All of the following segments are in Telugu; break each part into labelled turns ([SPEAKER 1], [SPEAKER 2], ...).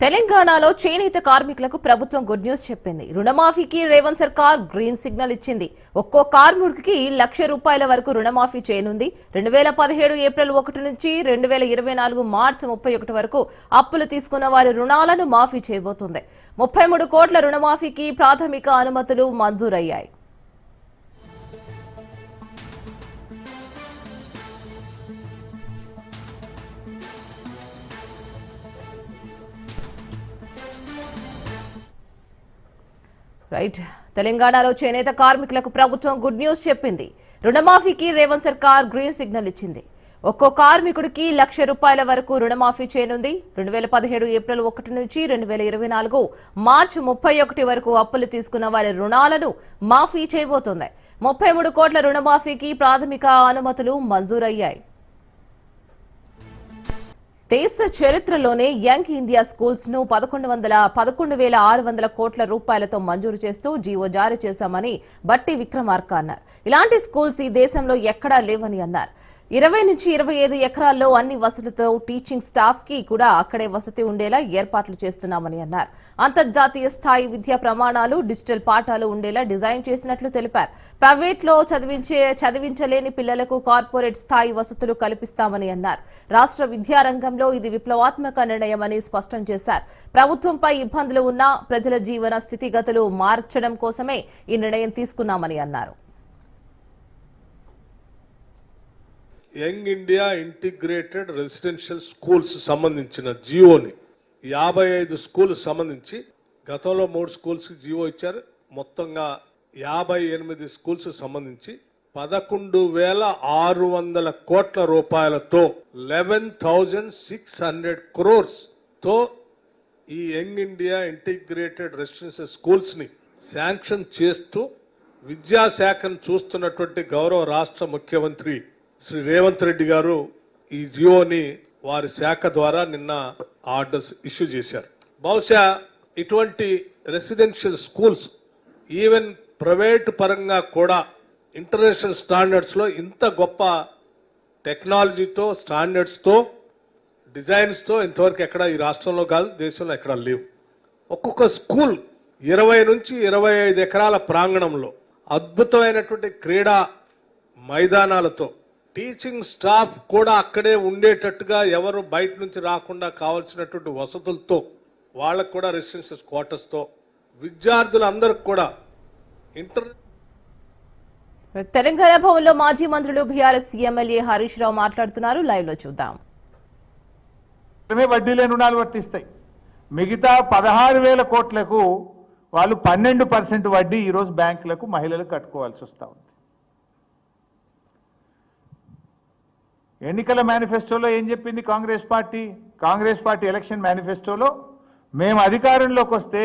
[SPEAKER 1] తెలంగాణలో చేనేత కార్మికులకు ప్రభుత్వం గుడ్ న్యూస్ చెప్పింది. రుణమాఫీకి రేవంత్ సర్కార్ గ్రీన్ సిగ్నల్ ఇచ్చింది. ఒక్కో కార్మికుడికి ₹1,00,000 వరకు రుణమాఫీ చేయనుంది. 2017 ఏప్రిల్ 1 నుంచి 2024 మార్చి 31 వరకు అప్పులు తీసుకున్న వారి రుణాలను మాఫీ చేయబోతోంది. 33 కోట్ల రుణమాఫీకి ప్రాథమిక అనుమతులు మంజూరయ్యాయి. తెలంగాణలో చేనేత కార్మికులకు ప్రభుత్వం గుడ్ న్యూస్ చెప్పింది. రుణమాఫీకి రేవంత్ సర్కార్ గ్రీన్ సిగ్నల్ ఇచ్చింది. ఒక్కో కార్మికుడికి ₹1,00,000 వరకు రుణమాఫీ చేయనుంది. 2017 ఏప్రిల్ 1 నుంచి 2024 మార్చి 31 వరకు అప్పులు తీసుకున్న వారి రుణాలను మాఫీ చేయబోతోంది. 33 కోట్ల రుణమాఫీకి ప్రాథమిక అనుమతులు మంజూరయ్యాయి. దేశ చరిత్రలోనే యంగ్ ఇండియా స్కూల్స్ ను 11,600 కోట్ల రూపాయలతో మంజూరు చేస్తూ జీవో జారీ చేశామని బట్టి విక్రమార్క అన్నారు. ఇలాంటి స్కూల్స్ ఈ దేశంలో ఎక్కడా లేవని అన్నారు. 20 నుంచి 25 ఎకరాల్లో అన్ని వసతులతో టీచింగ్ స్టాఫ్ కి కూడా అక్కడే వసతి ఉండేలా ఏర్పాట్లు చేస్తున్నామని అన్నారు. అంతర్జాతీయ స్థాయి విద్యా ప్రమాణాలు, డిజిటల్ పాఠాలు ఉండేలా డిజైన్ చేసినట్లు తెలిపారు. ప్రైవేట్ లో చదివించలేని పిల్లలకు కార్పొరేట్ స్థాయి వసతులు కల్పిస్తామని అన్నారు. రాష్ట్ర విద్యారంగంలో ఇది విప్లవాత్మక నిర్ణయమని స్పష్టం చేశారు. ప్రభుత్వంపై ఇబ్బందులు ఉన్నా ప్రజల జీవన స్థితిగతులు మార్చడం కోసమే ఈ నిర్ణయం తీసుకున్నామని అన్నారు.
[SPEAKER 2] Young India integrated residential schools సంబంధించిన జియోని 55 స్కూల్ సంబంధించి గతంలో 3 స్కూల్స్ జియో ఇచ్చారు. మొత్తంగా 58 స్కూల్స్ సంబంధించి 11,600 కోట్ల రూపాయలతో 11,600 crores తో ఈ young India integrated residential schools ని శాంక్షన్ చేస్తూ విద్యాశాఖను చూస్తున్నటువంటి గౌరవ రాష్ట్ర ముఖ్యమంత్రి శ్రీ రేవంత్ రెడ్డి గారు ఈ జియోని వారి శాఖ ద్వారా నిన్న ఆర్డర్స్ ఇష్యూ చేశారు. బహుశా ఇటువంటి రెసిడెన్షియల్ స్కూల్స్ ఈవెన్ ప్రైవేట్ పరంగా కూడా ఇంటర్నేషనల్ స్టాండర్డ్స్ లో ఇంత గొప్ప టెక్నాలజీతో, స్టాండర్డ్స్తో, డిజైన్స్తో ఇంతవరకు ఎక్కడ ఈ రాష్ట్రంలో కాదు, దేశంలో ఎక్కడ లేవు. ఒక్కొక్క స్కూల్ 20 నుంచి 25 ఎకరాల ప్రాంగణంలో అద్భుతమైనటువంటి క్రీడా మైదానాలతో, టీచింగ్ స్టాఫ్ కూడా అక్కడే ఉండేటట్టుగా, ఎవరు బయట నుంచి రాకుండా కావాల్సినటువంటి వసతులతో, వాళ్ళకు కూడా రెసిడెన్షియల్ క్వార్టర్స్తో, విద్యార్థులందరికీ కూడా
[SPEAKER 1] తెలంగాణ భవన్లో మాజీ మంత్రులు బీఆర్ఎస్ ఎమ్మెల్యే హరీష్ రావు మాట్లాడుతున్నారు. లైవ్ లో చూద్దాం.
[SPEAKER 3] వడ్డీ లేని రుణాలు వర్తిస్తాయి. మిగతా 16,000 కోట్లకు వాళ్ళు 12% వడ్డీ ఈరోజు బ్యాంకులకు మహిళలకు కట్టుకోవాల్సి వస్తూ ఉంది. ఎన్నికల మేనిఫెస్టోలో ఏం చెప్పింది కాంగ్రెస్ పార్టీ ఎలక్షన్ మేనిఫెస్టోలో, మేము అధికారంలోకి వస్తే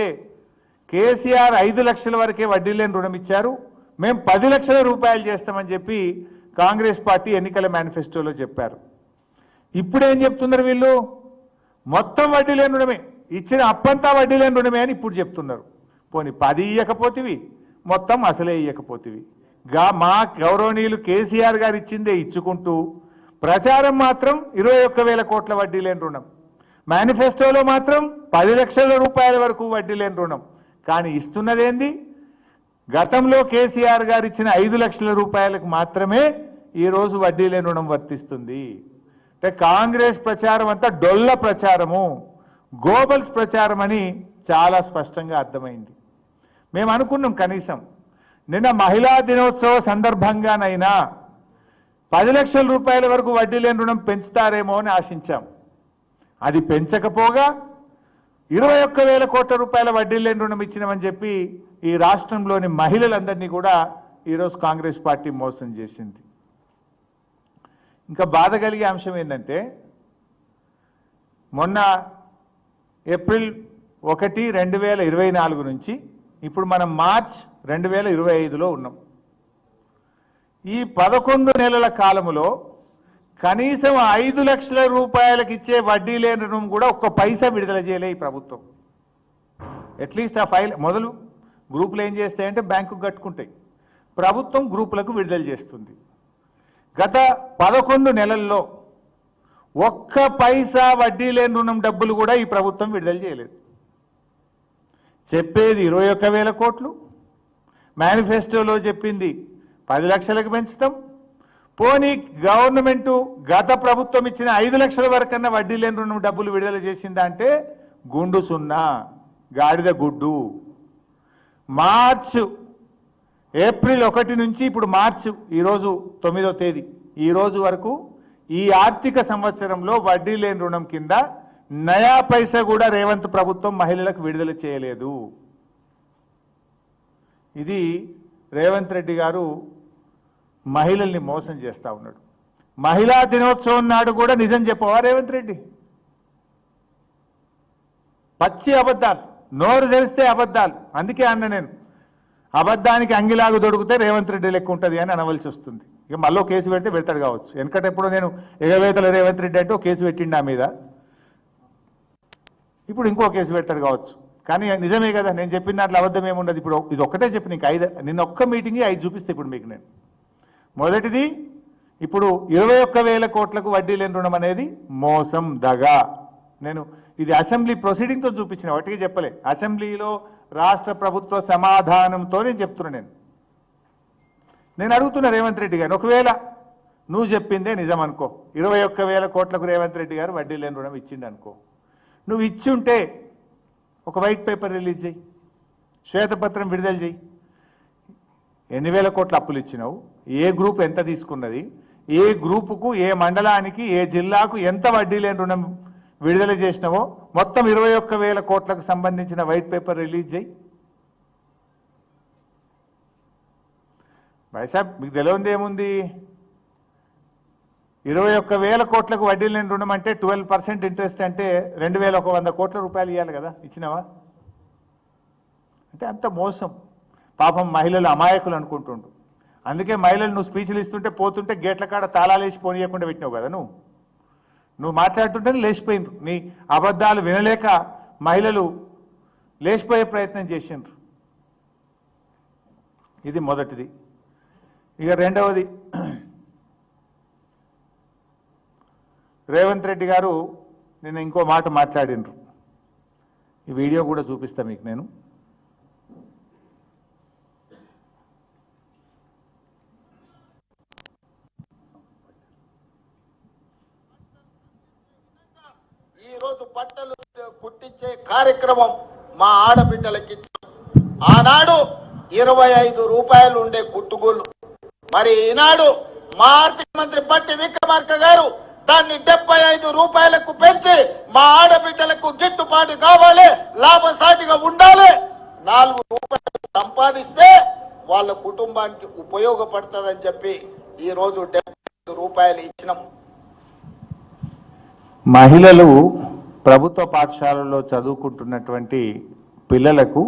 [SPEAKER 3] కేసీఆర్ 5 లక్షల వరకే వడ్డీ లేని రుణం ఇచ్చారు, మేము 10 లక్షల రూపాయలు చేస్తామని చెప్పి కాంగ్రెస్ పార్టీ ఎన్నికల మేనిఫెస్టోలో చెప్పారు. ఇప్పుడు ఏం చెప్తున్నారు వీళ్ళు? మొత్తం వడ్డీ లేని రుణమే, ఇచ్చిన అప్పంతా వడ్డీ లేని రుణమే అని ఇప్పుడు చెప్తున్నారు. పోనీ 10 ఇయ్యకపోతివి, మొత్తం అసలే ఇయ్యకపోతివి. మా గౌరవనీయులు కేసీఆర్ గారు ఇచ్చిందే ఇచ్చుకుంటూ ప్రచారం మాత్రం 21,000 కోట్ల వడ్డీ లేని రుణం, మేనిఫెస్టోలో మాత్రం 10 లక్షల రూపాయల వరకు వడ్డీ లేని రుణం. కానీ ఇస్తున్నదేంది? గతంలో కేసీఆర్ గారు ఇచ్చిన 5 లక్షల రూపాయలకు మాత్రమే ఈరోజు వడ్డీ లేని రుణం వర్తిస్తుంది. అంటే కాంగ్రెస్ ప్రచారం అంతా డొల్ల ప్రచారము, గోబల్స్ ప్రచారం అని చాలా స్పష్టంగా అర్థమైంది. మేము అనుకున్నాం కనీసం నిన్న మహిళా దినోత్సవ సందర్భంగానైనా 10 లక్షల రూపాయల వరకు వడ్డీ లేని రుణం పెంచుతారేమో అని ఆశించాం. అది పెంచకపోగా 21,000 కోట్ల రూపాయల వడ్డీ లేని రుణం ఇచ్చినామని చెప్పి ఈ రాష్ట్రంలోని మహిళలందరినీ కూడా ఈరోజు కాంగ్రెస్ పార్టీ మోసం చేసింది. ఇంకా బాధ కలిగే అంశం ఏంటంటే, మొన్న ఏప్రిల్ 1, 2024 నుంచి ఇప్పుడు మనం మార్చ్ 2025లో ఉన్నాం. ఈ 11 నెలల కాలములో కనీసం 5 లక్షల రూపాయలకి ఇచ్చే వడ్డీ లేని రుణం కూడా ఒక్క పైసా విడుదల చేయలే ఈ ప్రభుత్వం. అట్లీస్ట్ ఆ ఫైల్ మొదలు గ్రూపులు ఏం చేస్తాయంటే బ్యాంకుకు కట్టుకుంటాయి, ప్రభుత్వం గ్రూపులకు విడుదల చేస్తుంది. గత 11 నెలల్లో ఒక్క పైసా వడ్డీ లేని రుణం డబ్బులు కూడా ఈ ప్రభుత్వం విడుదల చేయలేదు. చెప్పేది 21,000 కోట్లు, మేనిఫెస్టోలో చెప్పింది 10 లక్షలకు పెంచుతాం. పోనీ గవర్నమెంట్ గత ప్రభుత్వం ఇచ్చిన 5 లక్షల వరకన్నా వడ్డీ లేని రుణం డబ్బులు విడుదల చేసిందా అంటే గుండు సున్నా, గాడిద గుడ్డు. ఏప్రిల్ 1 నుంచి ఇప్పుడు మార్చి ఈరోజు 9వ తేదీ ఈ రోజు వరకు ఈ ఆర్థిక సంవత్సరంలో వడ్డీ లేని రుణం కింద నయా పైసా కూడా రేవంత్ ప్రభుత్వం మహిళలకు విడుదల చేయలేదు. ఇది రేవంత్ రెడ్డి గారు మహిళల్ని మోసం చేస్తా ఉన్నాడు. మహిళా దినోత్సవం నాడు కూడా నిజం చెప్పవా రేవంత్ రెడ్డి? పచ్చి అబద్ధాలు, నోరు తెరిస్తే అబద్ధాలు. అందుకే అన్న నేను అబద్ధానికి అంగిలాగు దొడికితే రేవంత్ రెడ్డి లెక్క ఉంటుంది అని అనవలసి వస్తుంది. ఇక మళ్ళీ కేసు పెడితే పెడతాడు కావచ్చు. వెనకటెప్పుడు నేను ఎగవేతల రేవంత్ రెడ్డి అంటే కేసు పెట్టిండు నా మీద, ఇప్పుడు ఇంకో కేసు పెడతాడు కావచ్చు. కానీ నిజమే కదా, నేను చెప్పిన దాంట్లో అబద్ధం ఏముండదు. ఇప్పుడు ఇది ఒక్కటే చెప్పి నీకు 5 నిన్న ఒక్క మీటింగ్ 5 చూపిస్తే ఇప్పుడు మీకు నేను మొదటిది ఇప్పుడు 21,000 కోట్లకు వడ్డీ లేని రుణం అనేది మోసం, దగా. నేను ఇది అసెంబ్లీ ప్రొసీడింగ్తో చూపించిన, ఒకటిగా చెప్పలే. అసెంబ్లీలో రాష్ట్ర ప్రభుత్వ సమాధానంతో నేను చెప్తున్నా. నేను అడుగుతున్నా రేవంత్ రెడ్డి గారు, ఒకవేళ నువ్వు చెప్పిందే నిజం అనుకో, 21,000 కోట్లకు రేవంత్ రెడ్డి గారు వడ్డీ లేని రుణం ఇచ్చిండు అనుకో, నువ్వు ఇచ్చుంటే ఒక వైట్ పేపర్ రిలీజ్ చేయి, శ్వేతపత్రం విడుదల చేయి. ఎన్ని వేల కోట్ల అప్పులు ఇచ్చినావు, ఏ గ్రూప్ ఎంత తీసుకున్నది, ఏ గ్రూపుకు, ఏ మండలానికి, ఏ జిల్లాకు ఎంత వడ్డీ లేని రుణం విడుదల చేసినావో మొత్తం 21,000 కోట్లకు సంబంధించిన వైట్ పేపర్ రిలీజ్ చేయి. వైసాబ్ మీకు తెలియదు ఏముంది, 21,000 కోట్లకు వడ్డీ లేని రుణం అంటే 12% ఇంట్రెస్ట్ అంటే 2,100 కోట్ల రూపాయలు ఇవ్వాలి కదా, ఇచ్చినావా? అంటే అంత మోసం. పాపం మహిళలు అమాయకులు అనుకుంటుండు. అందుకే మహిళలు నువ్వు స్పీచ్లు ఇస్తుంటే పోతుంటే గేట్ల కాడ తాళాలు వేసి పోనీయకుండా పెట్టినావు కదా. నువ్వు మాట్లాడుతుంటే లేచిపోయింది. నీ అబద్ధాలు వినలేక మహిళలు లేచిపోయే ప్రయత్నం చేసిండ్రు. ఇది మొదటిది. ఇక రెండవది, రేవంత్ రెడ్డి గారు నిన్న ఇంకో మాట మాట్లాడినరు. ఈ వీడియో కూడా చూపిస్తా మీకు నేను.
[SPEAKER 4] ఈరోజు బట్టలు కుట్టించే కార్యక్రమం మా ఆడబిడ్డలకి ఇచ్చాం. ఆనాడు 25 రూపాయలు ఉండే కుట్టుగోళ్ళు, మరి ఈనాడు మా ఆర్థిక మంత్రి బట్టి విక్రమార్క గారు దాన్ని 75 రూపాయలకు పెంచి మా ఆడబిడ్డలకు గిట్టుబాటు కావాలి, లాభసాటిగా ఉండాలి. 4 రూపాయలు సంపాదిస్తే వాళ్ళ కుటుంబానికి ఉపయోగపడుతుందని చెప్పి ఈరోజు 75 రూపాయలు ఇచ్చినాం.
[SPEAKER 3] మహిళలు ప్రభుత్వ పాఠశాలల్లో చదువుకుంటున్నటువంటి పిల్లలకు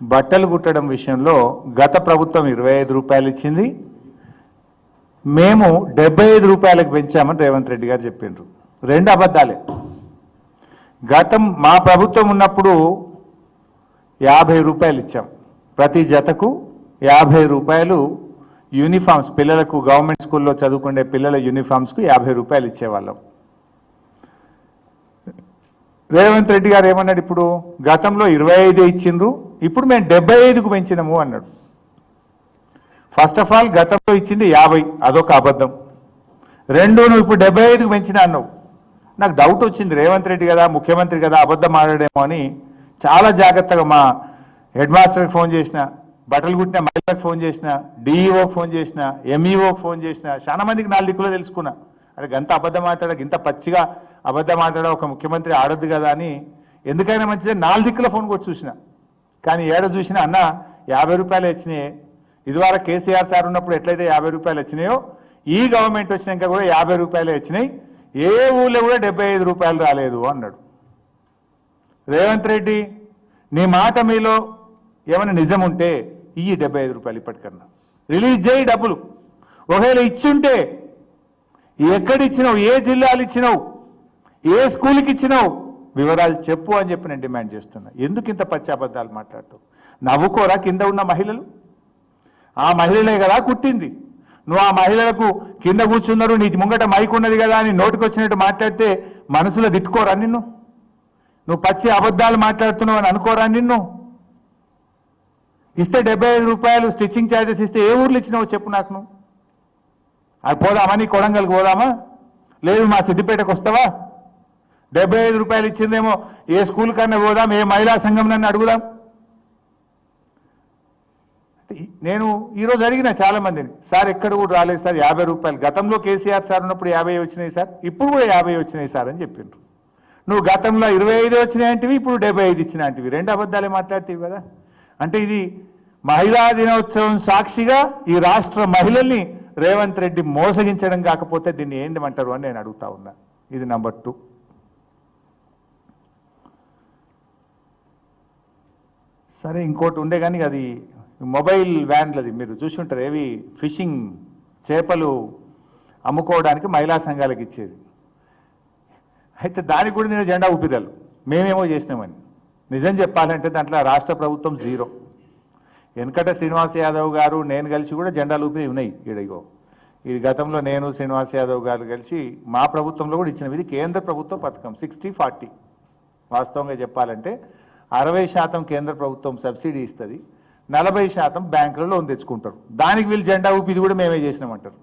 [SPEAKER 3] బట్టలు కుట్టడం విషయంలో గత ప్రభుత్వం 25 రూపాయలు ఇచ్చింది, మేము 75 రూపాయలకు పెంచామని రేవంత్ రెడ్డి గారు చెప్పిండ్రు. 2 అబద్ధాలే. మా ప్రభుత్వం ఉన్నప్పుడు 50 రూపాయలు ఇచ్చాం, ప్రతి జతకు 50 రూపాయలు యూనిఫామ్స్, పిల్లలకు గవర్నమెంట్ స్కూల్లో చదువుకునే పిల్లల యూనిఫామ్స్కు 50 రూపాయలు ఇచ్చేవాళ్ళం. రేవంత్ రెడ్డి గారు ఏమన్నాడు, ఇప్పుడు గతంలో 25 ఇచ్చిండ్రు, ఇప్పుడు మేము 75కు పెంచినాము అన్నాడు. ఫస్ట్ ఆఫ్ ఆల్ గతంలో ఇచ్చింది 50, అదొక అబద్ధం. 2 నువ్వు ఇప్పుడు 75కు పెంచినా అన్నావు. నాకు డౌట్ వచ్చింది, రేవంత్ రెడ్డి కదా, ముఖ్యమంత్రి కదా, అబద్ధం ఆడాడేమో అని చాలా జాగ్రత్తగా మా హెడ్ మాస్టర్కి ఫోన్ చేసిన, బట్టలు కుట్టిన మహిళలకు ఫోన్ చేసిన, డిఈఓకి ఫోన్ చేసిన, ఎంఈఓకి ఫోన్ చేసిన, చాలా మందికి 4 దిక్కులో తెలుసుకున్నా. అరే గంత అబద్ధం ఆడతాడా, గింత పచ్చిగా అబద్ధం ఆడతాడా, ఒక ముఖ్యమంత్రి ఆడొద్దు కదా అని. ఎందుకైనా మంచిదే 4 దిక్కుల ఫోన్ కొట్టి చూసిన, కానీ ఏడ చూసినా అన్న 50 రూపాయలు వచ్చినాయి. ఇదివరకు కేసీఆర్ సార్ ఉన్నప్పుడు ఎట్లయితే 50 రూపాయలు వచ్చినాయో, ఈ గవర్నమెంట్ వచ్చినాక కూడా 50 రూపాయలే వచ్చినాయి, ఏ ఊళ్ళో కూడా 75 రూపాయలు రాలేదు అన్నాడు. రేవంత్ రెడ్డి, నీ మాట మీలో ఏమైనా నిజం ఉంటే ఈ 75 రూపాయలు ఇప్పటికన్నా రిలీజ్ చేయి డబ్బులు. ఒకవేళ ఇచ్చుంటే ఎక్కడిచ్చినావు, ఏ జిల్లాలు ఇచ్చినావు, ఏ స్కూల్కి ఇచ్చినావు, వివరాలు చెప్పు అని చెప్పి నేను డిమాండ్ చేస్తున్నా. ఎందుకు ఇంత పచ్చి అబద్ధాలు మాట్లాడుతావు? నవ్వుకోరా కింద ఉన్న మహిళలు? ఆ మహిళలే కదా కుట్టింది. నువ్వు ఆ మహిళలకు కింద కూర్చున్నారు, నీ ముంగట మైక్ ఉన్నది కదా అని నోటికి వచ్చినట్టు మాట్లాడితే మనసులో తిట్టుకోరా నిన్ను? నువ్వు పచ్చి అబద్ధాలు మాట్లాడుతున్నావు అని అనుకోరా నిన్ను? ఇస్తే 75 రూపాయలు స్టిచ్చింగ్ ఛార్జెస్ ఇస్తే ఏ ఊర్లు ఇచ్చినావో చెప్పు నాకు. నువ్వు అది పోదామా? నీ కొడంగల్కి పోదామా? లేదు మా సిద్దిపేటకు వస్తావా? 75 రూపాయలు ఇచ్చిందేమో ఏ స్కూల్ కన్నా పోదాం, ఏ మహిళా సంఘం నన్ను అడుగుదాం. నేను ఈరోజు అడిగిన చాలా మందిని, సార్ ఎక్కడ కూడా రాలేదు సార్ 50 రూపాయలు. గతంలో కేసీఆర్ సార్ ఉన్నప్పుడు 50 వచ్చినాయి సార్, ఇప్పుడు కూడా 50 వచ్చినాయి సార్ అని చెప్పిండ్రు. నువ్వు గతంలో 25 వచ్చినాయంటివి, ఇప్పుడు 75 ఇచ్చినాంటివి. రెండు అబద్ధాలే మాట్లాడుతీవి కదా. అంటే ఇది మహిళా దినోత్సవం సాక్షిగా ఈ రాష్ట్ర మహిళల్ని రేవంత్ రెడ్డి మోసగించడం కాకపోతే దీన్ని ఏందమంటారు అని నేను అడుగుతా ఉన్నా. ఇది నంబర్ 2. సరే, ఇంకోటి ఉండే కానీ అది మొబైల్ వ్యాన్లది మీరు చూసి ఉంటారు. ఏవి ఫిషింగ్ చేపలు అమ్ముకోవడానికి మహిళా సంఘాలకు ఇచ్చేది. అయితే దానికి కూడా నేను జెండా ఊపిరాలు మేమేమో చేసినామని. నిజం చెప్పాలంటే దాంట్లో రాష్ట్ర ప్రభుత్వం 0. వెనకట శ్రీనివాస్ యాదవ్ గారు నేను కలిసి కూడా జెండాలు ఊపిరి ఉన్నాయి. ఇడిగో ఇది గతంలో నేను శ్రీనివాస్ యాదవ్ గారు కలిసి మా ప్రభుత్వంలో కూడా ఇచ్చినవి. ఇది కేంద్ర ప్రభుత్వ పథకం 60-40. వాస్తవంగా చెప్పాలంటే 60% కేంద్ర ప్రభుత్వం సబ్సిడీ ఇస్తుంది, 40% బ్యాంకులో లోన్ తెచ్చుకుంటారు. దానికి వీళ్ళు జెండా ఊపి ఇది కూడా మేమే చేసినామంటారు.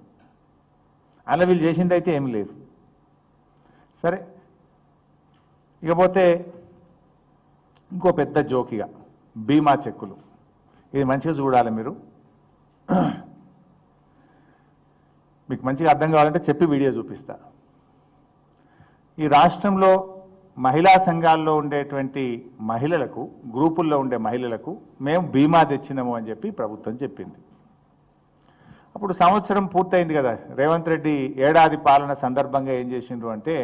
[SPEAKER 3] అలా వీళ్ళు చేసింది అయితే ఏమి లేదు. సరే, ఇకపోతే ఇంకో పెద్ద జోకిగా బీమా చెక్కులు. ఇది మంచిగా చూడాలి మీరు. మీకు మంచిగా అర్థం కావాలంటే చెప్పి వీడియో చూపిస్తా. ఈ రాష్ట్రంలో మహిళా సంఘాల్లో ఉండేటువంటి మహిళలకు, గ్రూపుల్లో ఉండే మహిళలకు మేము బీమా తెచ్చినాము అని చెప్పి ప్రభుత్వం చెప్పింది. అప్పుడు సంవత్సరం పూర్తయింది కదా. రేవంత్ రెడ్డి ఏడాది పాలన సందర్భంగా ఏం చేసిండ్రు అంటే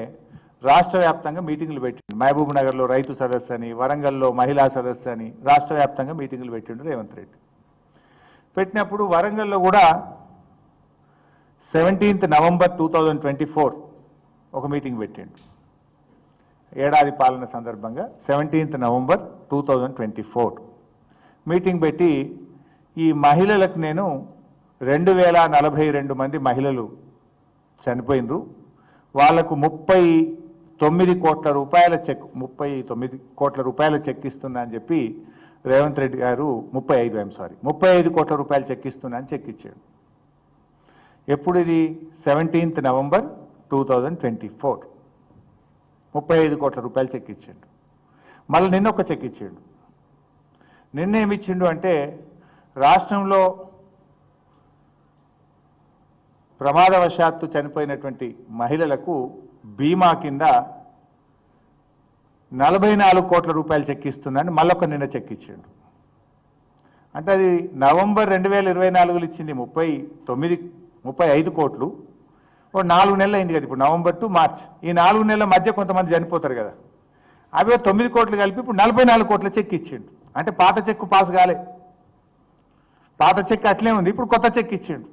[SPEAKER 3] రాష్ట్ర వ్యాప్తంగా మీటింగులు పెట్టిండు. మహబూబ్ నగర్లో రైతు సదస్సు అని, వరంగల్లో మహిళా సదస్సు అని రాష్ట్ర వ్యాప్తంగా మీటింగులు పెట్టిండు రేవంత్ రెడ్డి. పెట్టినప్పుడు వరంగల్లో కూడా 17th November 2024 ఒక మీటింగ్ పెట్టిండు. ఏడాది పాలన సందర్భంగా 17th November 2024 మీటింగ్ పెట్టి ఈ మహిళలకు నేను 2042 మంది మహిళలు చనిపోయినరు, వాళ్లకు 39 కోట్ల రూపాయల చెక్ 39 కోట్ల రూపాయల చెక్ ఇస్తున్నా అని చెప్పి రేవంత్ రెడ్డి గారు 35 కోట్ల రూపాయలు చెక్ ఇస్తున్నా అని చెక్ ఇచ్చాడు. ఎప్పుడు ఇది? 17th November 2024 35 కోట్ల రూపాయలు చెక్ ఇచ్చాడు. మళ్ళీ నిన్న ఒక చెక్ ఇచ్చాడు. నిన్న ఏమిచ్చిండు అంటే రాష్ట్రంలో ప్రమాదవశాత్తు చనిపోయినటువంటి మహిళలకు బీమా కింద 44 కోట్ల రూపాయలు చెక్ ఇస్తున్నాను మళ్ళొక నిన్న చెక్ ఇచ్చాడు. అంటే అది నవంబర్ 2024లో ఇచ్చింది 35 కోట్లు. ఓ 4 నెలలు అయింది కదా ఇప్పుడు, నవంబర్ టు మార్చ్. ఈ 4 నెలల మధ్య కొంతమంది చనిపోతారు కదా, అవి 9 కోట్లు కలిపి ఇప్పుడు 44 కోట్ల చెక్ ఇచ్చిండు. అంటే పాత చెక్కు పాస్ కాలే, పాత చెక్ అట్లే ఉంది, ఇప్పుడు కొత్త చెక్ ఇచ్చిండు.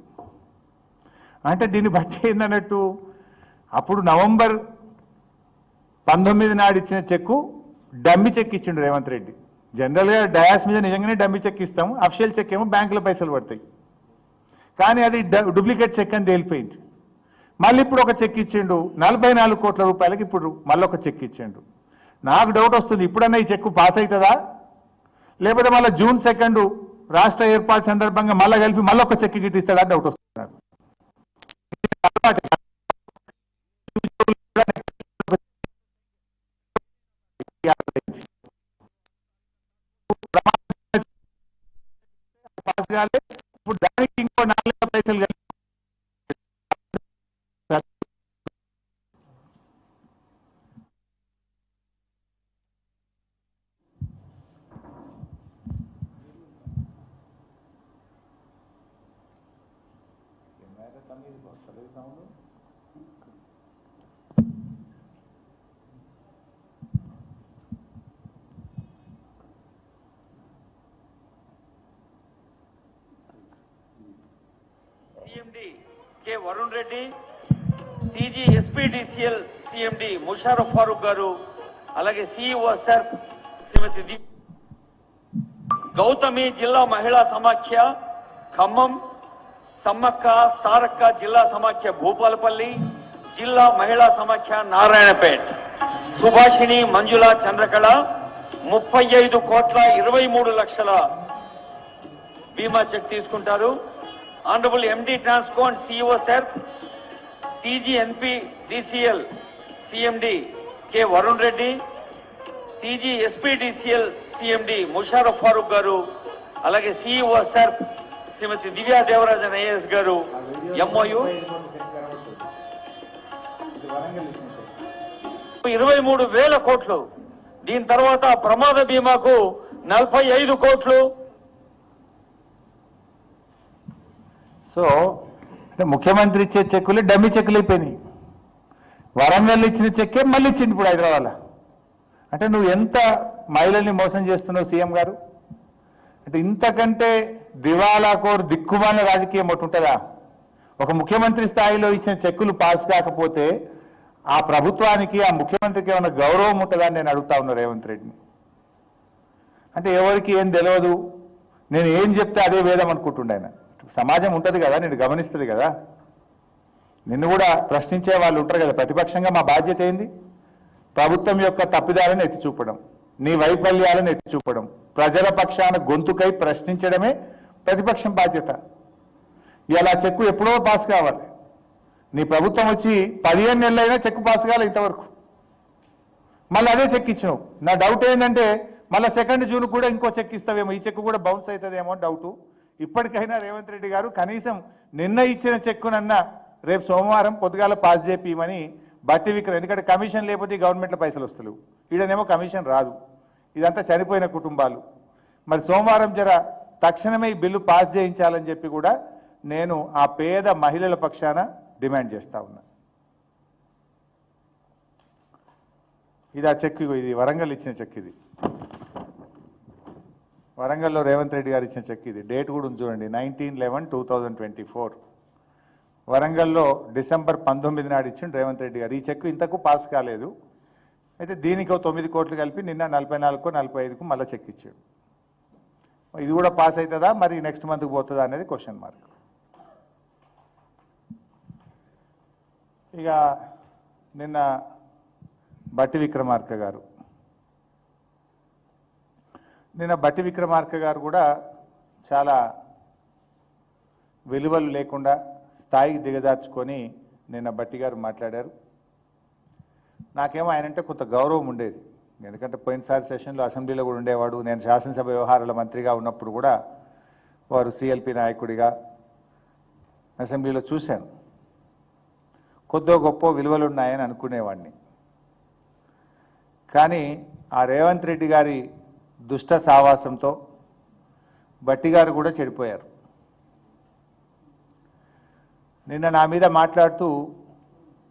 [SPEAKER 3] అంటే దీన్ని బట్టి ఏందన్నట్టు, అప్పుడు నవంబర్ 19 నాడు ఇచ్చిన చెక్కు డమ్మి చెక్ ఇచ్చిండు రేవంత్ రెడ్డి. జనరల్గా డయాస్ మీద నిజంగానే డమ్మి చెక్ ఇస్తాము, అఫిషియల్ చెక్ ఏమో బ్యాంకులో పైసలు పడతాయి. కానీ అది డూప్లికేట్ చెక్ అని తేలిపోయింది. మళ్ళీ ఇప్పుడు ఒక చెక్ ఇచ్చిండు 44 కోట్ల రూపాయలకి, ఇప్పుడు మళ్ళీ ఒక చెక్ ఇచ్చిండు. నాకు డౌట్ వస్తుంది, ఇప్పుడన్నా ఈ చెక్కు పాస్ అవుతుందా, లేకపోతే మళ్ళీ June 2 రాష్ట్ర ఏర్పాటు సందర్భంగా మళ్ళీ కలిపి మళ్ళీ ఒక చెక్ గిట్టిస్తాడా డౌట్ వస్తుంది నాకు. ఇప్పుడు దానికి ఇంకో 4 పైసలు కలిపి
[SPEAKER 5] CMD K. Varun Reddy, TG SPDCL CMD Musharraf Farooq garu, alage CEO sir Srimati Gautami Jilla Mahila Samakhya Khammam Sammakka Sarakka జిల్లా సమాఖ్య భూపాలపల్లి, జిల్లా మహిళా సమాఖ్య నారాయణపేట్, సుభాషిణి మంజుల చంద్రకళ 35,23,00,000 బీమా చెక్ తీసుకుంటారు. Honourable MD Transco and CEO SERP, TGNPDCL CMD K Varun Reddy, TG SPDCL CMD Musharraf Farooq గారు, అలాగే సిఇఓ సెర్ప్ శ్రీమతి దివ్యా దేవరాజన్ ఐఏఎస్ గారు ఎంఓయు 23,000 కోట్లు. దీని తర్వాత ప్రమాద బీమాకు 45 కోట్లు.
[SPEAKER 3] సో అంటే ముఖ్యమంత్రి ఇచ్చే చెక్కులు డమ్మి చెక్కులు అయిపోయినాయి. వరంగల్ ఇచ్చిన చెక్కే మళ్ళీ ఇచ్చింది ఇప్పుడు హైదరాబాద్లో. అంటే నువ్వు ఎంత మహిళల్ని మోసం చేస్తున్నావు సీఎం గారు? అంటే ఇంతకంటే దివాలాకోరు దిక్కుమాల రాజకీయం ఒకటి ఉంటుందా? ఒక ముఖ్యమంత్రి స్థాయిలో ఇచ్చిన చెక్కులు పాస్ కాకపోతే ఆ ప్రభుత్వానికి, ఆ ముఖ్యమంత్రికి ఏమైనా గౌరవం ఉంటుందా అని నేను అడుగుతా ఉన్నా రేవంత్ రెడ్డిని. అంటే ఎవరికి ఏం తెలియదు, నేను ఏం చెప్తే అదే వేదం అనుకుంటుండే ఆయన. సమాజం ఉంటుంది కదా, నేను గమనిస్తుంది కదా, నిన్ను కూడా ప్రశ్నించే వాళ్ళు ఉంటారు కదా. ప్రతిపక్షంగా మా బాధ్యత ఏంది? ప్రభుత్వం యొక్క తప్పిదాలను ఎత్తి చూపడం, నీ వైఫల్యాలను ఎత్తి చూపడం, ప్రజల పక్షాన గొంతుకై ప్రశ్నించడమే ప్రతిపక్షం బాధ్యత. ఇలా చెక్కు ఎప్పుడో పాస్ కావాలి. నీ ప్రభుత్వం వచ్చి 15 నెలలైనా చెక్కు పాస్ కావాలి ఇంతవరకు. మళ్ళీ అదే చెక్ ఇచ్చినావు. నా డౌట్ ఏంటంటే మళ్ళీ 2 జూన్ కూడా ఇంకో చెక్ ఇస్తావేమో, ఈ చెక్కు కూడా బౌన్స్ అవుతుందేమో డౌటు. ఇప్పటికైనా రేవంత్ రెడ్డి గారు కనీసం నిన్న ఇచ్చిన చెక్కునన్నా రేపు సోమవారం పొద్దుగాల పాస్ చేపిమని బట్టి విక్రమ్, ఎందుకంటే కమిషన్ లేకపోతే గవర్నమెంట్లో పైసలు వస్తలేవు, ఈడనేమో కమిషన్ రాదు. ఇదంతా చనిపోయిన కుటుంబాలు. మరి సోమవారం తక్షణమే ఈ బిల్లు పాస్ చేయించాలని చెప్పి కూడా నేను ఆ పేద మహిళల పక్షాన డిమాండ్ చేస్తా ఉన్నా. ఇది ఆ చెక్, ఇది వరంగల్ ఇచ్చిన చెక్. ఇది వరంగల్లో రేవంత్ రెడ్డి గారు ఇచ్చిన చెక్. ఇది డేట్ కూడా ఉంది చూడండి, 19/11/2024. వరంగల్లో డిసెంబర్ 19 నాడు ఇచ్చిండు రేవంత్ రెడ్డి గారు. ఈ చెక్ ఇంతకు పాస్ కాలేదు. అయితే దీనికి 9 కోట్లు కలిపి నిన్న 44కో 45కో మళ్ళీ చెక్ ఇచ్చాడు. ఇది కూడా పాస్ అవుతుందా మరి నెక్స్ట్ మంత్కి పోతుందా అనేది క్వశ్చన్ మార్క్. ఇక నిన్న బట్టి విక్రమార్క గారు కూడా చాలా విలువలు లేకుండా స్థాయికి దిగజార్చుకొని నిన్న బట్టి గారు మాట్లాడారు. నాకేమో ఆయనంటే కొంత గౌరవం ఉండేది, ఎందుకంటే పోయినసారి సెషన్లో అసెంబ్లీలో కూడా ఉండేవాడు. నేను శాసనసభ వ్యవహారాల మంత్రిగా ఉన్నప్పుడు కూడా వారు సిఎల్పి నాయకుడిగా అసెంబ్లీలో చూశాను. కొద్దో గొప్ప విలువలు ఉన్నాయని అనుకునేవాడిని. కానీ ఆ రేవంత్ రెడ్డి గారి దుష్ట సావాసంతో బట్టి గారు కూడా చెడిపోయారు. నిన్న నా మీద మాట్లాడుతూ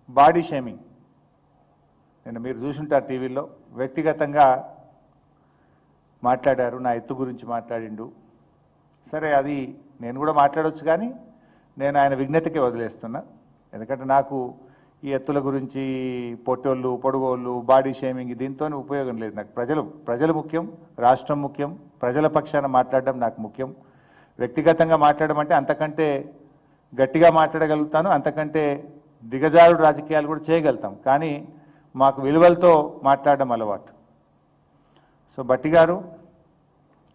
[SPEAKER 3] బాడీ షేమింగ్, నిన్న మీరు చూసుంటారు టీవీలో, వ్యక్తిగతంగా మాట్లాడారు. నా ఎత్తు గురించి మాట్లాడిండు. సరే, అది నేను కూడా మాట్లాడవచ్చు, కానీ నేను ఆయన విజ్ఞతకే వదిలేస్తున్నా. ఎందుకంటే నాకు ఈ ఎత్తుల గురించి, పొట్టోళ్ళు పొడుగోళ్ళు, బాడీ షేమింగ్, దీంతో ఉపయోగం లేదు. నాకు ప్రజలు ముఖ్యం, రాష్ట్రం ముఖ్యం, ప్రజల పక్షాన మాట్లాడడం నాకు ముఖ్యం. వ్యక్తిగతంగా మాట్లాడడం అంటే అంతకంటే గట్టిగా మాట్లాడగలుగుతాను, అంతకంటే దిగజారుడు రాజకీయాలు కూడా చేయగలుగుతాం. కానీ మాకు విలువలతో మాట్లాడడం అలవాటు. సో బట్టి గారు,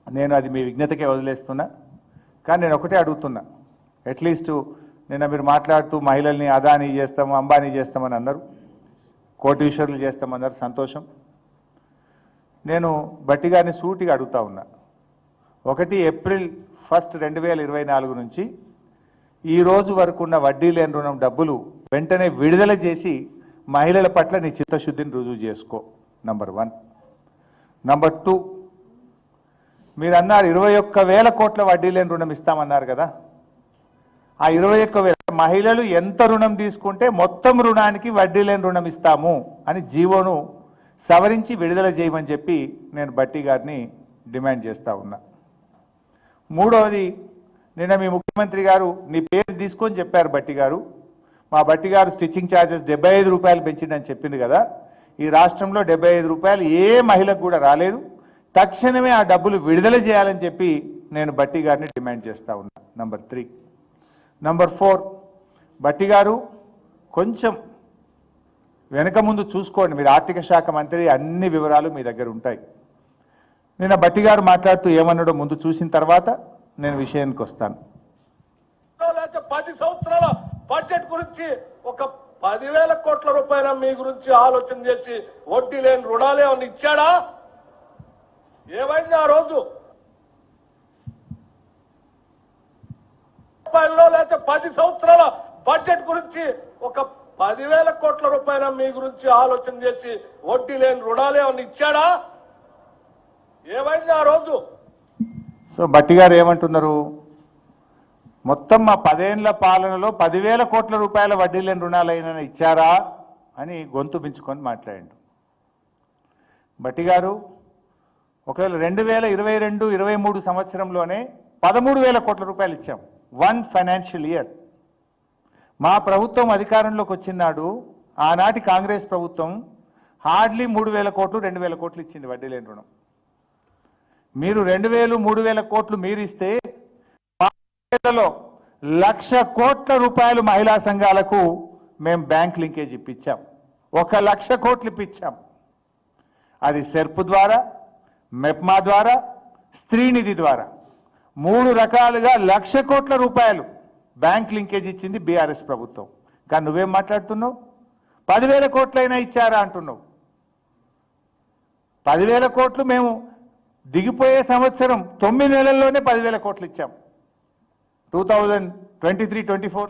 [SPEAKER 3] నేను అది మీ విజ్ఞతకే వదిలేస్తున్నా. కానీ నేను ఒకటే అడుగుతున్నా, అట్లీస్ట్ నిన్న మీరు మాట్లాడుతూ మహిళల్ని అదానీ చేస్తాము, అంబానీ చేస్తామని అన్నారు, కోటీశ్వరులు చేస్తామన్నారు, సంతోషం. నేను బట్టి గారిని సూటిగా అడుగుతా ఉన్నా. 1 ఏప్రిల్ 1, 2024 నుంచి ఈ రోజు వరకు ఉన్న వడ్డీ లేని రుణం డబ్బులు వెంటనే విడుదల చేసి మహిళల పట్ల నీ చిత్తశుద్ధిని రుజువు చేసుకో. నంబర్ 1. నంబర్ 2, మీరు అన్నారు 21,000 కోట్ల వడ్డీ లేని రుణం ఇస్తామన్నారు కదా. ఆ 21,000 మహిళలు ఎంత రుణం తీసుకుంటే మొత్తం రుణానికి వడ్డీ లేని రుణం ఇస్తాము అని జీవోను సవరించి విడుదల చేయమని చెప్పి నేను బట్టి గారిని డిమాండ్ చేస్తా ఉన్నా. 3వది, నిన్న మీ ముఖ్యమంత్రి గారు నీ పేరు తీసుకొని చెప్పారు బట్టి గారు. మా బట్టి గారు స్టిచ్చింగ్ ఛార్జెస్ 75 రూపాయలు పెంచిందని చెప్పింది కదా. ఈ రాష్ట్రంలో 75 రూపాయలు ఏ మహిళకు కూడా రాలేదు. తక్షణమే ఆ డబ్బులు విడుదల చేయాలని చెప్పి నేను బట్టి గారిని డిమాండ్ చేస్తా ఉన్నా. నంబర్ 3, నంబర్ 4, బట్టి గారు కొంచెం వెనక ముందు చూసుకోండి. మీరు ఆర్థిక శాఖ మంత్రి, అన్ని వివరాలు మీ దగ్గర ఉంటాయి. నిన్న బట్టి గారు మాట్లాడుతూ ఏమన్నాడో ముందు చూసిన తర్వాత నేను విషయానికి వస్తాను.
[SPEAKER 4] 10 సంవత్సరాల బడ్జెట్ గురించి ఒక 10,000 కోట్ల రూపాయల మీ గురించి ఆలోచన చేసి వడ్డీ లేని రుణాలు ఏమన్నా ఇచ్చాడా? ఏమైంది ఆ రోజు? లేకపోతే 10 సంవత్సరాల బడ్జెట్ గురించి ఒక 10,000 కోట్ల రూపాయల మీ గురించి ఆలోచన చేసి వడ్డీ లేని రుణాలు ఏమన్నా ఇచ్చాడా? ఏమైంది ఆ రోజు?
[SPEAKER 3] సో బట్టి గారు ఏమంటున్నారు, మొత్తం మా 10 ఏళ్ల పాలనలో 10,000 కోట్ల రూపాయల వడ్డీ లేని రుణాలైనా ఇచ్చారా అని గొంతు పెంచుకొని మాట్లాడండి. బట్టి గారు, ఒకవేళ 2022-23 సంవత్సరంలోనే 13,000 కోట్ల రూపాయలు ఇచ్చాం, 1 ఫైనాన్షియల్ ఇయర్. మా ప్రభుత్వం అధికారంలోకి వచ్చినాడు ఆనాటి కాంగ్రెస్ ప్రభుత్వం హార్డ్లీ 3,000 కోట్లు 2,000 కోట్లు ఇచ్చింది వడ్డీ లేని రుణం. మీరు 2,000-3,000 కోట్లు మీరు ఇస్తే 1,00,000 కోట్ల రూపాయలు మహిళా సంఘాలకు మేము బ్యాంక్ లింకేజ్ ఇప్పించాం. 1,00,000 కోట్లు ఇప్పించాం. అది సెర్ప్ ద్వారా, మెప్మా ద్వారా, స్త్రీనిధి ద్వారా 3 రకాలుగా 1,00,000 కోట్ల రూపాయలు బ్యాంక్ లింకేజ్ ఇచ్చింది బీఆర్ఎస్ ప్రభుత్వం. కానీ నువ్వేం మాట్లాడుతున్నావు? 10,000 కోట్లైనా ఇచ్చారా అంటున్నావు. 10,000 కోట్లు మేము దిగిపోయే సంవత్సరం 9 నెలల్లోనే 10,000 కోట్లు ఇచ్చాం. 2023-24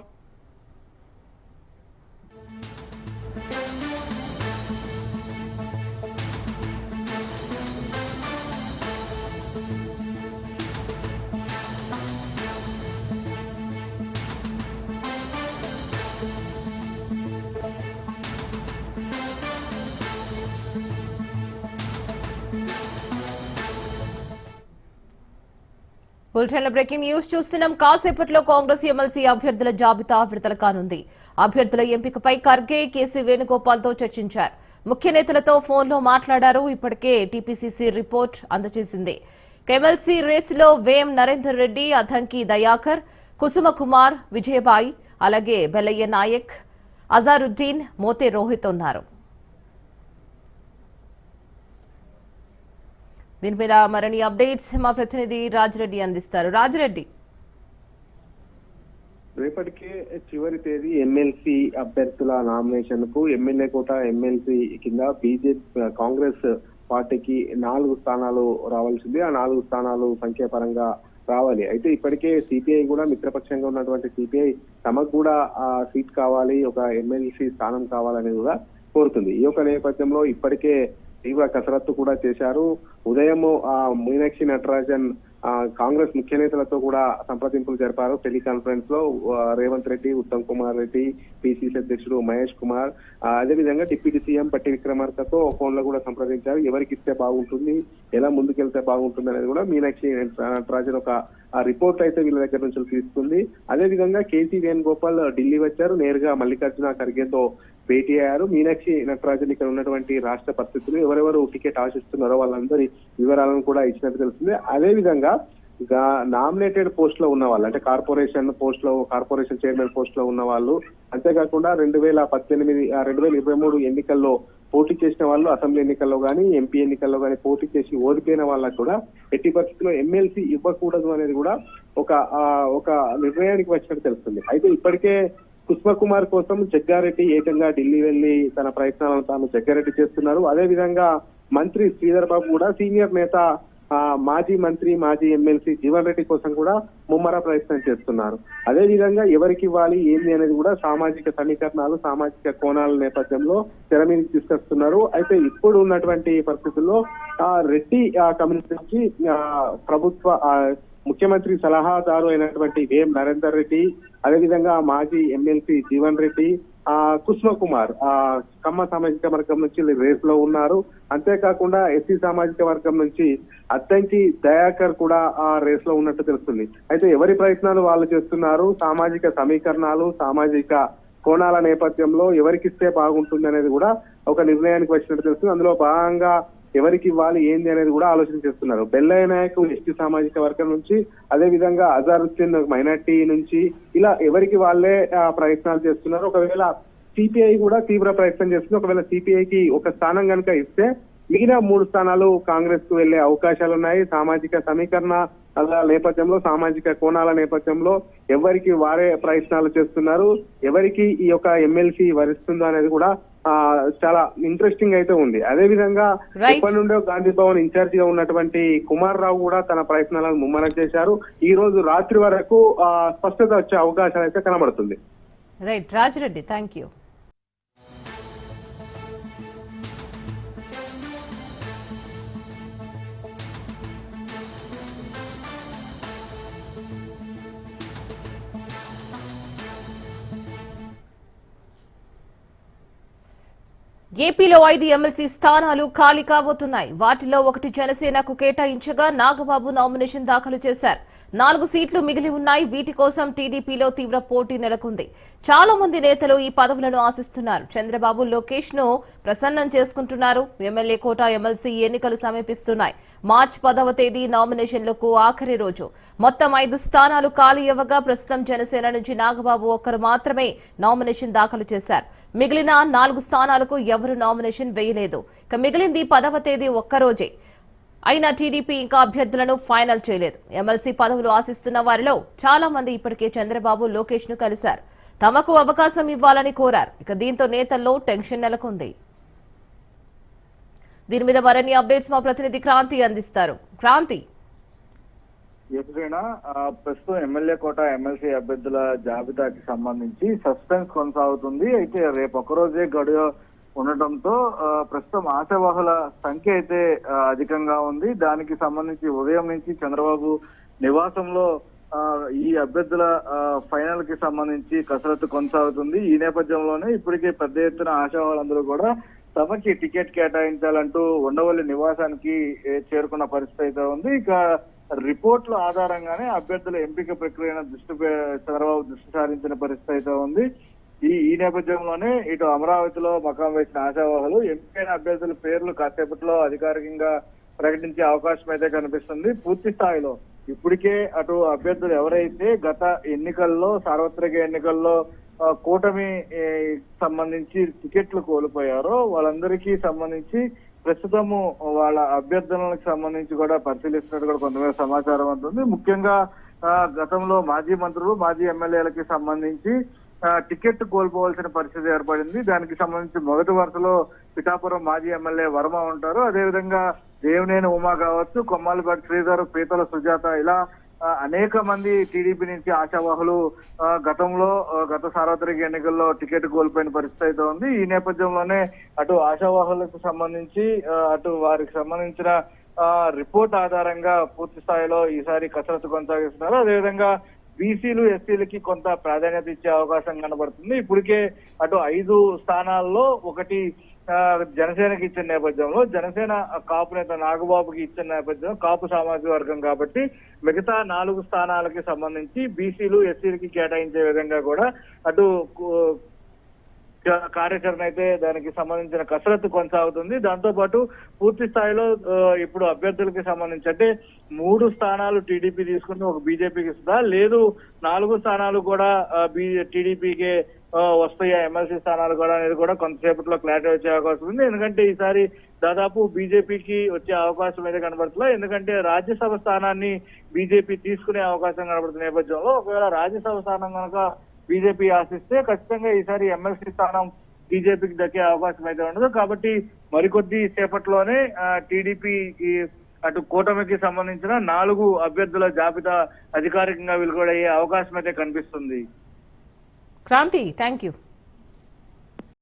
[SPEAKER 1] బులెటిన్లో బ్రేకింగ్ న్యూస్ చూస్తున్నాం. కాసేపట్లో కాంగ్రెస్ ఎమ్మెల్సీ అభ్యర్థుల జాబితా విడుదల కానుంది. అభ్యర్థుల ఎంపికపై ఖర్గే, కేసీ వేణుగోపాల్తో చర్చించారు. ముఖ్య నేతలతో ఫోన్లో మాట్లాడారు. ఇప్పటికే టీపీసీసీ రిపోర్ట్ అందజేసింది. ఎమ్మెల్సీ రేసులో వేం నరేందర్ రెడ్డి, అథంకి దయాకర్, కుసుమ కుమార్, విజయబాయి, అలాగే బెల్లయ్య నాయక్, అజారుద్దీన్, మోతే రోహిత్ ఉన్నారు. దీని మీద మరిన్ని అప్డేట్స్ మా ప్రతినిధి రాజిరెడ్డి అందిస్తారు. రాజిరెడ్డి,
[SPEAKER 6] రేపటికే చివరి తేదీ ఎమ్మెల్సీ అభ్యర్థుల నామినేషన్ కు. ఎమ్మెల్యే కోట ఎమ్మెల్సీ కింద బీజేపీ కాంగ్రెస్ పార్టీకి 4 స్థానాలు రావాల్సింది. ఆ 4 స్థానాలు సంఖ్యాపరంగా రావాలి. అయితే ఇప్పటికే సిపిఐ కూడా, మిత్రపక్షంగా ఉన్నటువంటి సిపిఐ తమకు కూడా సీట్ కావాలి, ఒక ఎమ్మెల్సీ స్థానం కావాలని కూడా కోరుతుంది. ఈ యొక్క నేపథ్యంలో ఇప్పటికే తీవ్ర కసరత్తు కూడా చేశారు. ఉదయం మీనాక్షి నటరాజన్ కాంగ్రెస్ ముఖ్య నేతలతో కూడా సంప్రదింపులు జరిపారు. టెలికాన్ఫరెన్స్ లో రేవంత్ రెడ్డి, ఉత్తమ్ కుమార్ రెడ్డి, పిసిసి అధ్యక్షుడు మహేష్ కుమార్, అదేవిధంగా డిప్యూటీ సీఎం పట్టి విక్రమార్కతో ఫోన్ లో కూడా సంప్రదించారు. ఎవరికి ఇస్తే బాగుంటుంది, ఎలా ముందుకెళ్తే బాగుంటుంది అనేది కూడా మీనాక్షి నటరాజన్ ఒక రిపోర్ట్ అయితే వీళ్ళ దగ్గర నుంచి తీసుకుంది. అదేవిధంగా కేసీ వేణుగోపాల్ ఢిల్లీ వచ్చారు. నేరుగా మల్లికార్జున ఖర్గేతో భేటీ అయ్యారు. మీనాక్షి నటరాజన్ ఇక్కడ ఉన్నటువంటి రాష్ట్ర పరిస్థితులు, ఎవరెవరు టికెట్ ఆశిస్తున్నారో వాళ్ళందరి వివరాలను కూడా ఇచ్చినట్టు తెలుస్తుంది. అదేవిధంగా నామినేటెడ్ పోస్ట్ లో ఉన్న వాళ్ళు, అంటే కార్పొరేషన్ పోస్ట్ లో, కార్పొరేషన్ చైర్మన్ పోస్ట్ లో ఉన్న వాళ్ళు, అంతేకాకుండా 2023 ఎన్నికల్లో పోటీ చేసిన వాళ్ళు, అసెంబ్లీ ఎన్నికల్లో కానీ ఎంపీ ఎన్నికల్లో కానీ పోటీ చేసి ఓడిపోయిన వాళ్ళకు కూడా ఎట్టి పరిస్థితుల్లో ఎమ్మెల్సీ ఇవ్వకూడదు అనేది కూడా ఒక నిర్ణయానికి వచ్చినట్టు తెలుస్తుంది. అయితే ఇప్పటికే కుసుమ కుమార్ కోసం జగ్గారెడ్డి ఏకంగా ఢిల్లీ వెళ్లి తన ప్రయత్నాలను తాను జగ్గారెడ్డి చేస్తున్నారు. అదేవిధంగా మంత్రి శ్రీధర్ బాబు కూడా సీనియర్ నేత, మాజీ మంత్రి, మాజీ ఎమ్మెల్సీ జీవన్ రెడ్డి కోసం కూడా ముమ్మర ప్రయత్నం చేస్తున్నారు. అదే విధంగా ఎవరికి ఇవ్వాలి ఏంది అనేది కూడా సామాజిక సమీకరణాలు, సామాజిక కోణాల నేపథ్యంలో తెర మీదకి తీసుకొస్తున్నారు. అయితే ఇప్పుడు ఉన్నటువంటి పరిస్థితుల్లో రెడ్డి కమ్యూనిటీ నుంచి ప్రభుత్వ ముఖ్యమంత్రి సలహాదారు అయినటువంటి వేం నరేందర్ రెడ్డి, అదేవిధంగా మాజీ ఎమ్మెల్సీ జీవన్ రెడ్డి, కుసుమ కుమార్ కమ్మ సామాజిక వర్గం నుంచి రేస్ లో ఉన్నారు. అంతేకాకుండా ఎస్సీ సామాజిక వర్గం నుంచి అద్దంకి దయాకర్ కూడా రేస్ లో ఉన్నట్టు తెలుస్తుంది. అయితే ఎవరి ప్రయత్నాలు వాళ్ళు చేస్తున్నారు, సామాజిక సమీకరణాలు, సామాజిక కోణాల నేపథ్యంలో ఎవరికిస్తే బాగుంటుంది అనేది కూడా ఒక నిర్ణయానికి వచ్చినట్టు తెలుస్తుంది. అందులో భాగంగా ఎవరికి ఇవ్వాలి ఏంది అనేది కూడా ఆలోచన చేస్తున్నారు. బెల్లయ్య నాయక్ ఎస్టీ సామాజిక వర్గం నుంచి, అదే విధంగా అజారుద్దీన్ మైనార్టీ నుంచి, ఇలా ఎవరికి వాళ్ళే ప్రయత్నాలు చేస్తున్నారు. ఒకవేళ సిపిఐ కూడా తీవ్ర ప్రయత్నం చేస్తుంది. ఒకవేళ సిపిఐకి ఒక స్థానం కనుక ఇస్తే మిగిలిన 3 స్థానాలు కాంగ్రెస్ కు వెళ్లే అవకాశాలు ఉన్నాయి. సామాజిక సమీకరణ నేపథ్యంలో, సామాజిక కోణాల నేపథ్యంలో ఎవరికి వారే ప్రయత్నాలు చేస్తున్నారు. ఎవరికి ఈ యొక్క ఎమ్మెల్సీ వరిస్తుందో అనేది కూడా చాలా ఇంట్రెస్టింగ్ అయితే ఉంది. అదే విధంగా ఇప్పటి నుండే గాంధీ భవన్ ఇన్ఛార్జ్ గా ఉన్నటువంటి కుమార్ రావు కూడా తన ప్రయత్నాలను ముమ్మరం చేశారు. ఈ రోజు రాత్రి వరకు స్పష్టత వచ్చే అవకాశాలు అయితే కనబడుతుంది.
[SPEAKER 1] Right Rajireddy, thank you. ఏపీలో 5 ఎమ్మెల్సీ స్థానాలు ఖాళీ కాబోతున్నాయి. వాటిలో ఒకటి జనసేనకు కేటాయించగా నాగబాబు నామినేషన్ దాఖలు చేశారు. 4 సీట్లు మిగిలి ఉన్నాయి. వీటి కోసం టీడీపీలో తీవ్ర పోటీ నెలకొంది. చాలా మంది నేతలు ఈ పదవులను ఆశిస్తున్నారు. చంద్రబాబు లోకేష్ ను ప్రసన్నం చేసుకుంటున్నారు. ఎమ్మెల్యే కోట ఎమ్మెల్సీ ఎన్నికలు సమీపిస్తున్నాయి. మార్చి 10వ తేదీ నామినేషన్లకు ఆఖరి రోజు. మొత్తం 5 స్థానాలు ఖాళీ అవ్వగా ప్రస్తుతం జనసేన నుంచి నాగబాబు ఒక్కరు మాత్రమే నామినేషన్ దాఖలు చేశారు. మిగిలిన 4 స్థానాలకు ఎవరు నామినేషన్ వేయలేదు. ఇక మిగిలింది 10వ తేదీ ఒక్కరోజే. అయినా టీడీపీ ఇంకా అభ్యర్థులను ఫైనల్ చేయలేదు. ఎమ్మెల్సీ పదవులు ఆశిస్తున్న వారిలో చాలా మంది ఇప్పటికే చంద్రబాబు లోకేష్ ను కలిశారు. తమకు అవకాశం ఇవ్వాలని కోరారు. ఇక దీంతో నేతల్లో టెన్షన్ నెలకొంది. దీని మీద మరిన్ని అప్డేట్స్ మా ప్రతినిధి క్రాంతి అందిస్తారు. క్రాంతి,
[SPEAKER 7] ఎప్పుడైనా ప్రస్తుతం ఎమ్మెల్యే కోట ఎమ్మెల్సీ అభ్యర్థుల జాబితాకి సంబంధించి సస్పెన్స్ కొనసాగుతుంది. అయితే రేపు ఒక్కరోజే గడువు ఉండటంతో ప్రస్తుతం ఆశావాహుల సంఖ్య అయితే అధికంగా ఉంది. దానికి సంబంధించి ఉదయం నుంచి చంద్రబాబు నివాసంలో ఈ అభ్యర్థుల ఫైనల్ కి సంబంధించి కసరత్తు కొనసాగుతుంది. ఈ నేపథ్యంలోనే ఇప్పటికే పెద్ద ఎత్తున ఆశావాహులందరూ కూడా తమకి టికెట్ కేటాయించాలంటూ ఉండవల్లి నివాసానికి చేరుకున్న పరిస్థితి అయితే ఉంది. ఇక రిపోర్ట్ల ఆధారంగానే అభ్యర్థుల ఎంపిక ప్రక్రియను చంద్రబాబు దృష్టి సారించిన పరిస్థితి అయితే ఉంది. ఈ నేపథ్యంలోనే ఇటు అమరావతిలో మకాం వేసిన ఆశావాహులు ఎంపికైన అభ్యర్థుల పేర్లు కాసేపట్లో అధికారికంగా ప్రకటించే అవకాశం అయితే కనిపిస్తుంది. పూర్తి స్థాయిలో ఇప్పటికే అటు అభ్యర్థులు ఎవరైతే గత ఎన్నికల్లో, సార్వత్రిక ఎన్నికల్లో కూటమి సంబంధించి టికెట్లు కోల్పోయారో వాళ్ళందరికీ సంబంధించి ప్రస్తుతము వాళ్ళ అభ్యర్థనలకు సంబంధించి కూడా పరిశీలిస్తున్నట్టు కూడా కొంతమంది సమాచారం ఉంటుంది. ముఖ్యంగా గతంలో మాజీ మంత్రులు, మాజీ ఎమ్మెల్యేలకి సంబంధించి టికెట్ కోల్పోవాల్సిన పరిస్థితి ఏర్పడింది. దానికి సంబంధించి మొదటి వరుసలో పిఠాపురం మాజీ ఎమ్మెల్యే వర్మ ఉంటారు. అదేవిధంగా దేవినేని ఉమా కావచ్చు, కొమ్మాలపాటి శ్రీధర్, పీతల సుజాత, ఇలా అనేక మంది టీడీపీ నుంచి ఆశావాహులు గత సార్వత్రిక ఎన్నికల్లో టికెట్ కోల్పోయిన పరిస్థితి అయితే ఉంది. ఈ నేపథ్యంలోనే అటు ఆశావాహులకు సంబంధించి అటు వారికి సంబంధించిన రిపోర్ట్ ఆధారంగా పూర్తి స్థాయిలో ఈసారి కసరత్తు కొనసాగిస్తున్నారు. అదేవిధంగా బీసీలు, ఎస్సీలకి కొంత ప్రాధాన్యత ఇచ్చే అవకాశం కనబడుతుంది. ఇప్పటికే అటు 5 స్థానాల్లో ఒకటి జనసేనకి ఇచ్చిన నేపథ్యంలో, జనసేన కాపు నేత నాగబాబుకి ఇచ్చిన నేపథ్యంలో కాపు సామాజిక వర్గం కాబట్టి మిగతా 4 స్థానాలకి సంబంధించి బీసీలు, ఎస్సీలకి కేటాయించే విధంగా కూడా అటు కార్యాచరణ అయితే దానికి సంబంధించిన కసరత్తు కొనసాగుతుంది. దాంతో పాటు పూర్తి స్థాయిలో ఇప్పుడు అభ్యర్థులకి సంబంధించి అంటే 3 స్థానాలు టీడీపీ తీసుకుని ఒక బీజేపీకి ఇస్తుందా, లేదు 4 స్థానాలు కూడా టీడీపీకే వస్తాయా, ఎమ్మెల్సీ స్థానాలు కూడా అనేది కూడా కొంతసేపట్లో క్లారిటీ వచ్చే అవకాశం ఉంది. ఎందుకంటే ఈసారి దాదాపు బీజేపీకి వచ్చే అవకాశం అయితే కనబడుతుంది. ఎందుకంటే రాజ్యసభ స్థానాన్ని బీజేపీ తీసుకునే అవకాశం కనబడుతున్న నేపథ్యంలో ఒకవేళ రాజ్యసభ స్థానం కనుక బీజేపీ ఆశిస్తే ఖచ్చితంగా ఈసారి ఎమ్మెల్సీ స్థానం బీజేపీకి దక్కే అవకాశం అయితే ఉండదు. కాబట్టి మరికొద్ది సేపట్లోనే టీడీపీ అటు కూటమికి సంబంధించిన 4 అభ్యర్థుల జాబితా అధికారికంగా వెలువడయ్యే అవకాశం అయితే కనిపిస్తుంది.
[SPEAKER 1] Kranti, thank you.